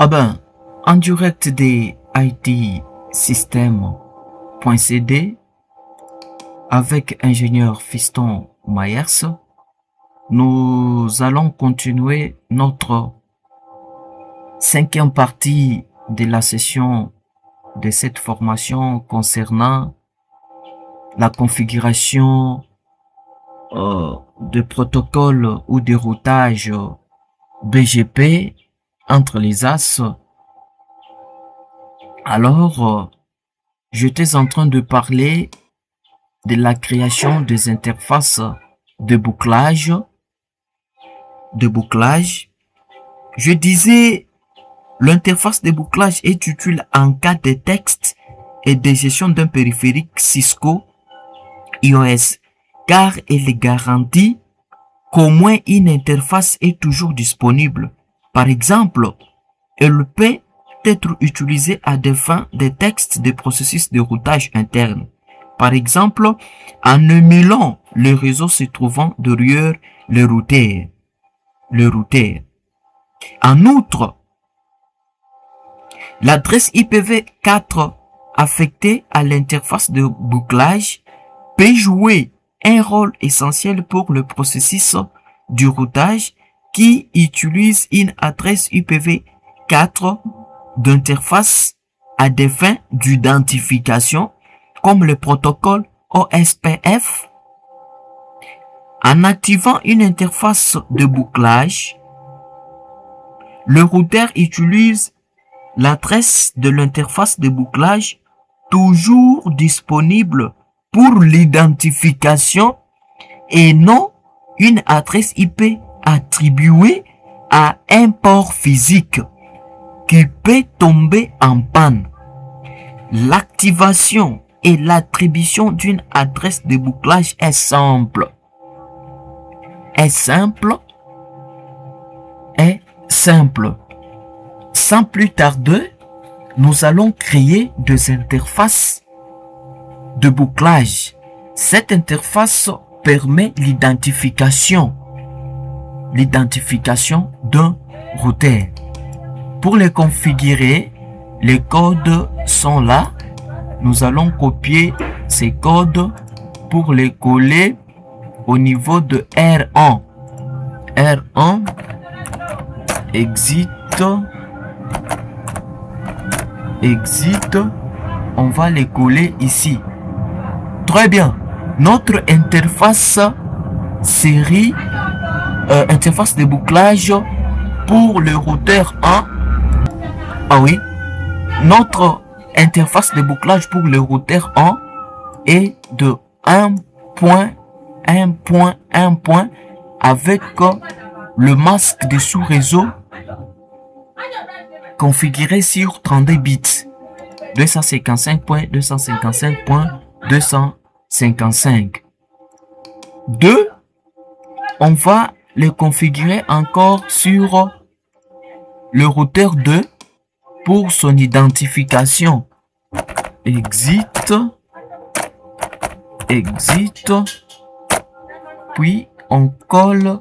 Ah ben, en direct des IT System.cd avec ingénieur Fiston Myers, nous allons continuer notre cinquième partie de la session de cette formation concernant la configuration de protocoles ou de routage BGP entre les as. Alors, j'étais en train de parler de la création des interfaces de bouclage. Je disais, l'interface de bouclage est utile en cas de texte et de gestion d'un périphérique Cisco iOS, car elle garantit qu'au moins une interface est toujours disponible. Par exemple, elle peut être utilisée à des fins de texte des processus de routage interne. Par exemple, en émulant le réseau se trouvant derrière le routeur. En outre, l'adresse IPv4 affectée à l'interface de bouclage peut jouer un rôle essentiel pour le processus du routage qui utilise une adresse IPv4 d'interface à des fins d'identification comme le protocole OSPF. En activant une interface de bouclage, le routeur utilise l'adresse de l'interface de bouclage toujours disponible pour l'identification et non une adresse IP attribuée à un port physique qui peut tomber en panne. L'activation et l'attribution d'une adresse de bouclage est simple. Sans plus tarder, nous allons créer des interfaces de bouclage. Cette interface permet l'identification d'un routeur. Pour les configurer, les codes sont là. Nous allons copier ces codes pour les coller au niveau de R1. R1, exit, on va les coller ici. Très bien. Notre interface série, interface de bouclage pour le routeur 1. Ah oui. Notre interface de bouclage pour le routeur 1 est de 1.1.1. avec le masque de sous-réseau configuré sur 32 bits. 255.255.255. 2. On va les configurer encore sur le routeur 2 pour son identification. Exit. Puis on colle.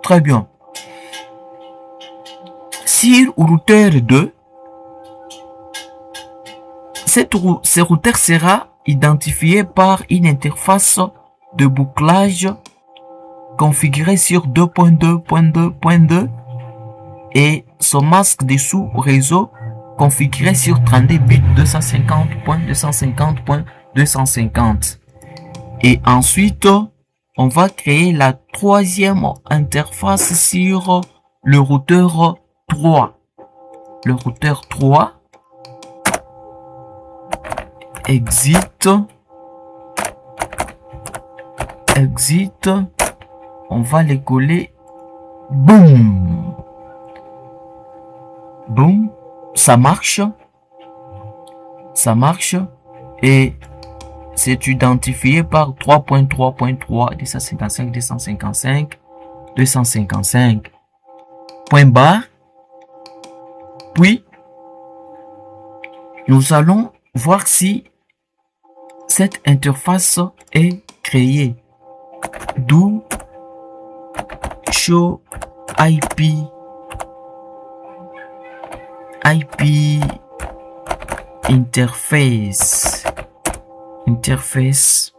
Très bien. Sur routeur 2, ce routeur sera identifié par une interface de bouclage configurée sur 2.2.2.2 et son masque de sous-réseau configuré sur 32 bits 250.250.250. Et ensuite, on va créer la troisième interface sur le routeur 3. Le routeur 3. Exit. On va les coller. Boum. Ça marche. Et c'est identifié par 3.3.3 255. Point barre. Puis, nous allons voir si cette interface est créée. Do show IP IP interface. Interface.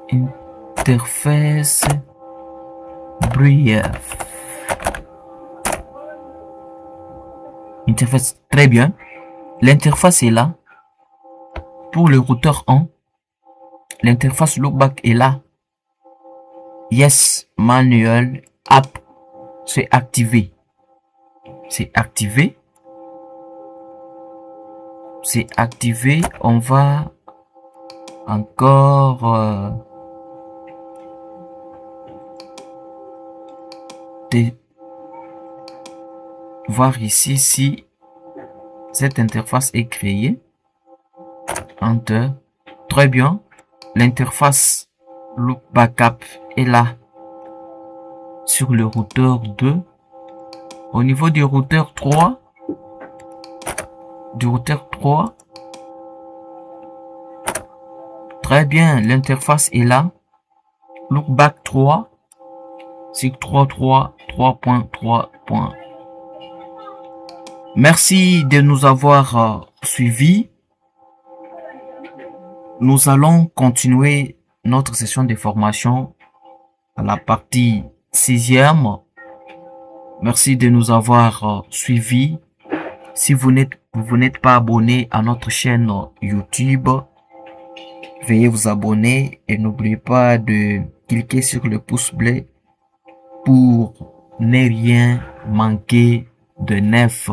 Interface brief. Interface, très bien. L'interface est là. Pour le routeur 1, l'interface loopback est là. Yes, manual app, c'est activé. C'est activé. C'est activé. On va encore voir ici si cette interface est créée. Enter. Très bien. L'interface loop backup est là sur le routeur 2. Au niveau du routeur 3, très bien, l'interface est là. Loopback 3, c'est 3.3. Merci de nous avoir suivis. Nous allons continuer notre session de formation à la partie 6e. Merci de nous avoir suivis. Si vous n'êtes pas abonné à notre chaîne YouTube, veuillez vous abonner et n'oubliez pas de cliquer sur le pouce bleu pour ne rien manquer de neuf.